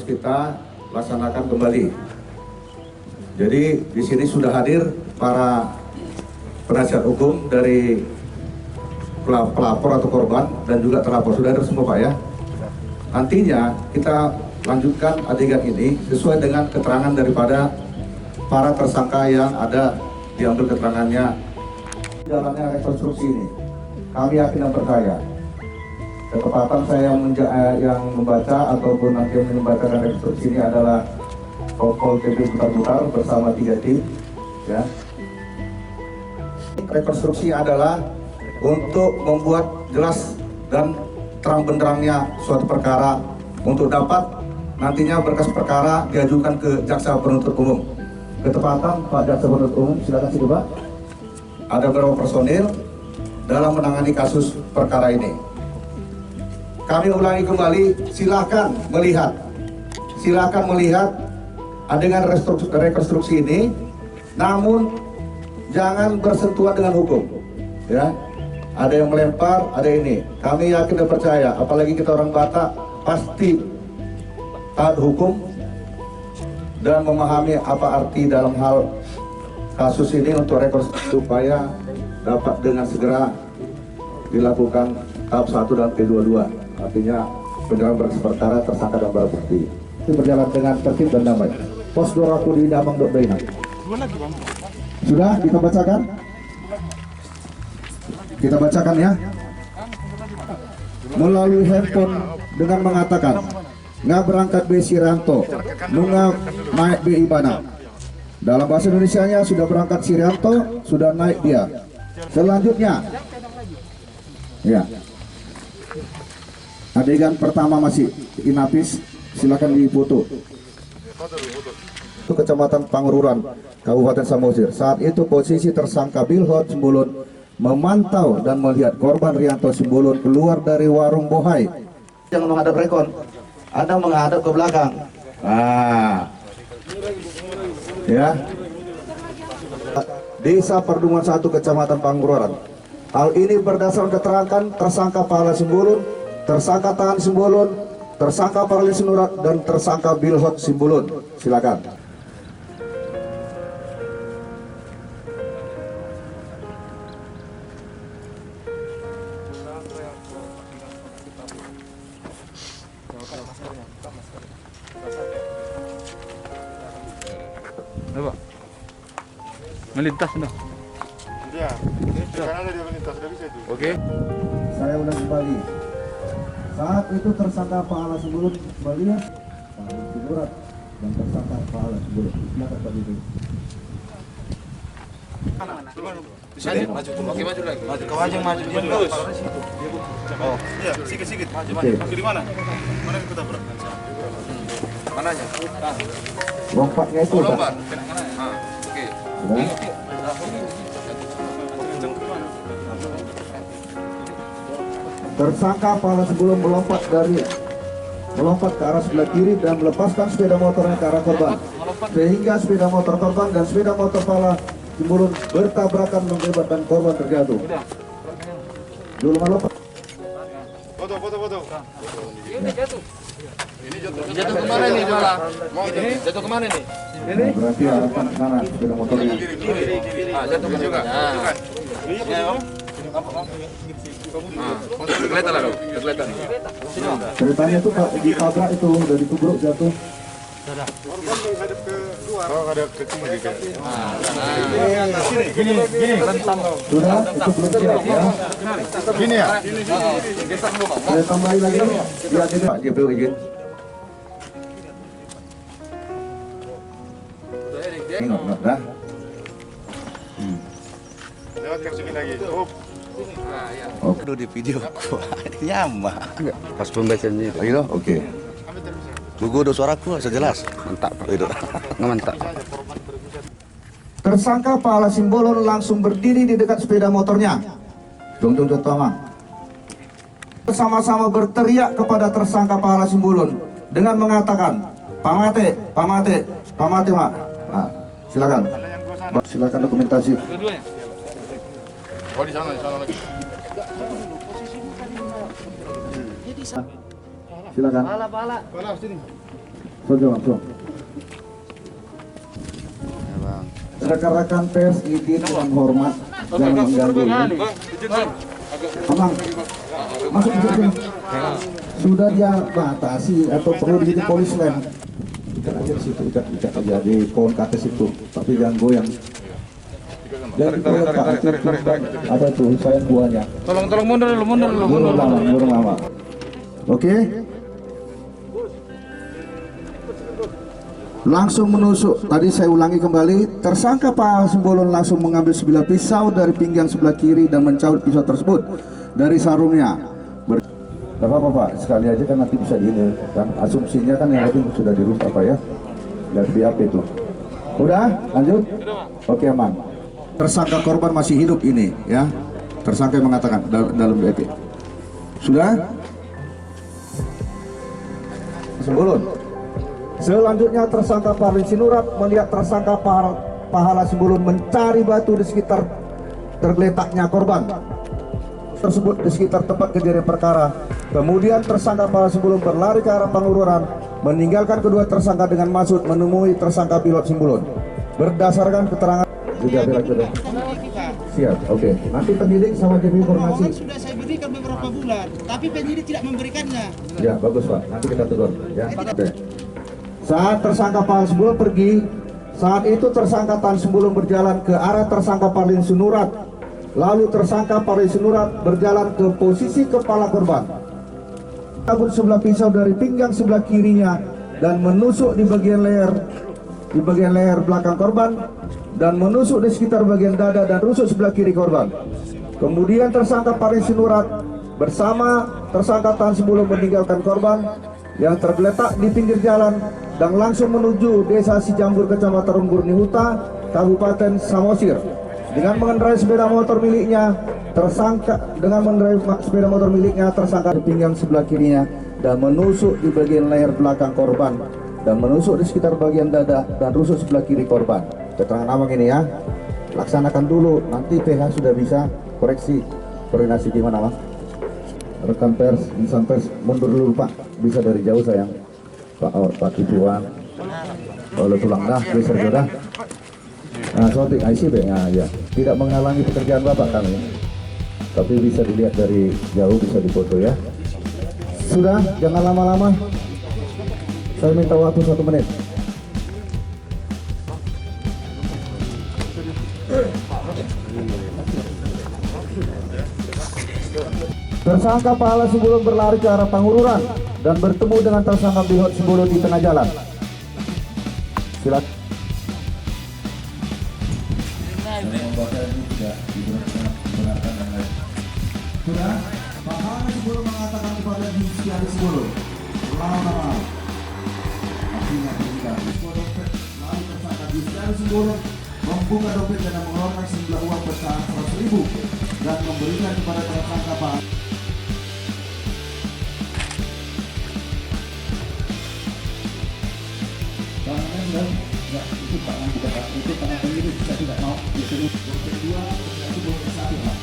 kita laksanakan kembali. Jadi di sini sudah hadir para penasihat hukum dari pelapor atau korban dan juga terlapor. Sudah ada semua Pak ya. Nantinya kita lanjutkan adegan ini sesuai dengan keterangan daripada para tersangka yang ada diambil keterangannya. Jalannya rekonstruksi ini, kami yakin dan percaya. Ketepatan saya yang membaca ataupun nanti yang membacakan rekonstruksi ini adalah Kompol TB Butar-Butar bersama 3 tim. Ya. Rekonstruksi adalah untuk membuat jelas dan terang benderangnya suatu perkara untuk dapat nantinya berkas perkara diajukan ke jaksa penuntut umum. Ketepatan Pak Jaksa Penuntut Umum, silakan sini Pak. Ada beberapa personil dalam menangani kasus perkara ini. Kami ulangi kembali, silakan melihat adegan rekonstruksi ini, namun jangan bersentuhan dengan hukum. Ya, ada yang melempar, ada ini. Kami yakin dan percaya, apalagi kita orang Batak pasti taat hukum dan memahami apa arti dalam hal kasus ini untuk rekonstruksi supaya dapat dengan segera dilakukan tahap 1 dan P22. Artinya penyerahan berkas perkara tersangka dan barang bukti itu berjalan dengan tertib dan damai. Pos Doraku di Damang Dokbeina. Sudah kita bacakan? Kita bacakan ya. Melalui handphone dengan mengatakan nggak berangkat B Sirianto, nunggak naik B Ibana. Dalam bahasa Indonesianya sudah berangkat Sirianto, sudah naik dia. Selanjutnya, ya. Adegan pertama masih inapis, silakan difoto. Itu Kecamatan Pangururan, Kabupaten Samosir. Saat itu posisi tersangka Bilhot Simbulun memantau dan melihat korban Rianto Simbulun keluar dari warung Bohai. Yang menghadap rekon, Anda menghadap ke belakang. Nah, ya. Desa Perdungan 1 Kecamatan Pangururan. Hal ini berdasarkan keterangan tersangka Pahala Simbulun, tersangka Tahan Simbulun, tersangka Parali Sinurat, dan tersangka Bilhot Simbulun. Silakan. Pak, melintas dah. Ya, sekarang dia melintas, sudah bisa itu. Oke. Saya ulang kembali. Saat itu tersangka Pahala Simbulun melihat Parali Sinurat dan tersangka Pahala Simbulun. Silakan Pak Didi. Maju, oke maju lagi. Maju, kau aja maju dia terus. Oh, iya, sikit-sikit maju. Maju di mana? Mana kita tabrak? Mananya? Lompatnya itu. Lompat. Oke. Sudah. Tersangka Pahala Simbulun melompat ke arah sebelah kiri dan melepaskan sepeda motornya ke arah korban, sehingga sepeda motor korban dan sepeda motor Pahala Simbulun bertabrakan mengakibatkan korban terjatuh. Dulu melompat. Foto. Ini jatuh. Jatuh kemana nih malah? Jatuh kemana nih? Ini berarti arahkan ke kanan sepeda motornya. Jatuh ke juga. Kelihatan lah dong, kelihatan. Ceritanya itu Pak ditabrak itu dari tubruk jatuh. Korban menghadap ke luar. Oh, ada ke kiri kan. Gini. Sudah, itu belum siap ya. Gini ya. Saya tambahin lagi. Ya, Pak, dia belum izin. Enggak dah. Lewat ke sini lagi. Oh, Oke. Di video aku nyama. Pas pembacaan itu. Gitu. Oke. Gugu udah suaraku sejelas. Mantap. Itu. Mantap. Tersangka Pahala Simbulun langsung berdiri di dekat sepeda motornya. Jong bersama-sama berteriak kepada tersangka Pahala Simbulun dengan mengatakan, Pamate, Mak. Nah, silakan. Silakan dokumentasi. Oh di sana lagi. Silakan. Pahala sini. langsung. Ya bang. Rekan-rekan pers izin dengan hormat jangan mengganggu. Amang, masuk ke sini. Sudah dia batasi atau perlu dibikin polis lain. Ikat aja di situ, ikat aja di pohon ke atas itu, tapi jangan goyang. Jangan goyang Pak, ada tuh sayang buahnya. Tolong mundur dulu, Burung lama. Oke. Langsung menusuk. Tadi saya ulangi kembali. Tersangka Pak Simbolon langsung mengambil sebilah pisau dari pinggang sebelah kiri dan mencabut pisau tersebut dari sarungnya. Gak apa-apa Pak, sekali aja kan nanti bisa diini kan. Asumsinya kan yang penting sudah dirusak Pak ya. Dari BAP itu. Udah, lanjut. Oke aman. Tersangka korban masih hidup ini ya. Tersangka yang mengatakan dalam BAP. Sudah? Simbolon. Selanjutnya tersangka Parlin Sinurat melihat tersangka Pahala Simbolon mencari batu di sekitar tergeletaknya korban tersebut di sekitar tempat kejadian perkara. Kemudian tersangka Pahala Simbolon berlari ke arah pengururan, meninggalkan kedua tersangka dengan maksud menemui tersangka pilot Simbolon. Berdasarkan keterangan juga sudah. Siap, oke. Nanti penyidik sama tim informasi. Sudah saya berikan beberapa bulan, tapi penyidik tidak memberikannya. Ya bagus Pak, nanti kita tegur ya. Oke. Saat tersangka Pahala Simbolon pergi, saat itu tersangka Tan Simbolon berjalan ke arah tersangka Parlin Sinurat. Lalu tersangka Parlin Sinurat berjalan ke posisi kepala korban. Cabut sebelah pisau dari pinggang sebelah kirinya dan menusuk di bagian leher belakang korban dan menusuk di sekitar bagian dada dan rusuk sebelah kiri korban. Kemudian tersangka Parlin Sinurat bersama tersangka Tan Simbolon meninggalkan korban yang tergeletak di pinggir jalan dan langsung menuju desa Sijambur, Kecamatan Rumburni Huta, Kabupaten Samosir. Dengan mengendarai sepeda motor miliknya, tersangka di pinggang sebelah kirinya dan menusuk di bagian leher belakang korban dan menusuk di sekitar bagian dada dan rusuk sebelah kiri korban. Keterangan Amang ini ya, laksanakan dulu, nanti PH sudah bisa koreksi. Koordinasi gimana Mas? Rekan pers, insan pers, mundur dulu Pak, bisa dari jauh sayang. Pak Tipuan, kalau tulang dah, geser dah. Nah, sorry, IC nah, ya. Tidak menghalangi pekerjaan Bapak kami, tapi bisa dilihat dari jauh, bisa difoto ya. Sudah, jangan lama-lama. Saya minta waktu 1 menit. Tersangka Pahala Simbolon berlari ke arah Pangururan dan bertemu dengan tersangka Bilhot Simbolon di tengah jalan. Silakan. Sudah, Pahala Simbolon mengatakan kepada Hizkiari Simbolon, lama-lama. Artinya tidak. Lalu tersangka Hizkiari Simbolon membuka dompet dan mengeluarkan sejumlah uang pecahan 100.000 dan memberikan kepada tersangka Pahala. Itu tangan bukan itu tangan penyidik, saya tidak mau itu kedua itu boleh satu lah.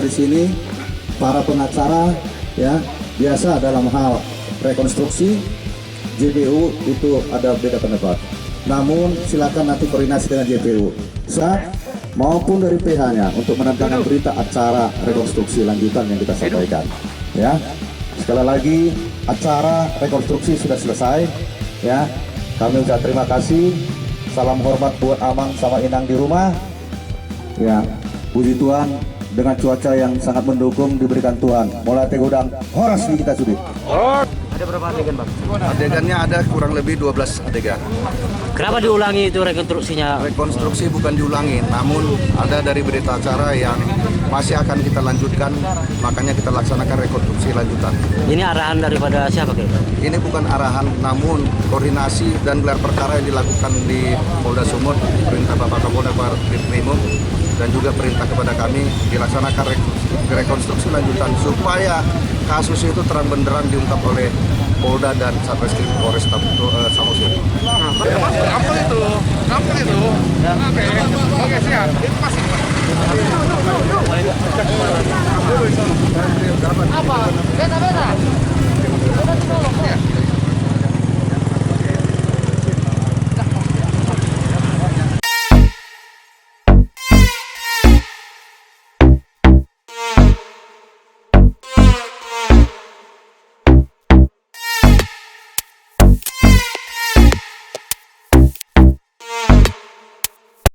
Di sini para pengacara ya biasa dalam hal rekonstruksi JPU itu ada beda pendapat. Namun silakan nanti koordinasi dengan JPU maupun dari PH-nya untuk menandakan berita acara rekonstruksi lanjutan yang kita sampaikan. Ya, sekali lagi acara rekonstruksi sudah selesai. Ya, kami ucap terima kasih. Salam hormat buat Amang sama Inang di rumah. Ya, puji Tuhan. Dengan cuaca yang sangat mendukung diberikan Tuhan. Mulai tegodang horas di kita sudi. Ada berapa adegan Bang? Adegannya ada kurang lebih 12 adegan. Kenapa diulangi itu rekonstruksinya? Rekonstruksi bukan diulangi, namun ada dari berita acara yang masih akan kita lanjutkan, makanya kita laksanakan rekonstruksi lanjutan. Ini arahan daripada siapa Kek? Ini bukan arahan, namun koordinasi dan gelar perkara yang dilakukan di Polda Sumut, perintah Bapak Kapolda Pak Krimum, dan juga perintah kepada kami dilaksanakan rekonstruksi lanjutan supaya kasus itu terang benderang diungkap oleh Polda dan Satreskrim Polres Samosir. Gampang itu. Oke, siap.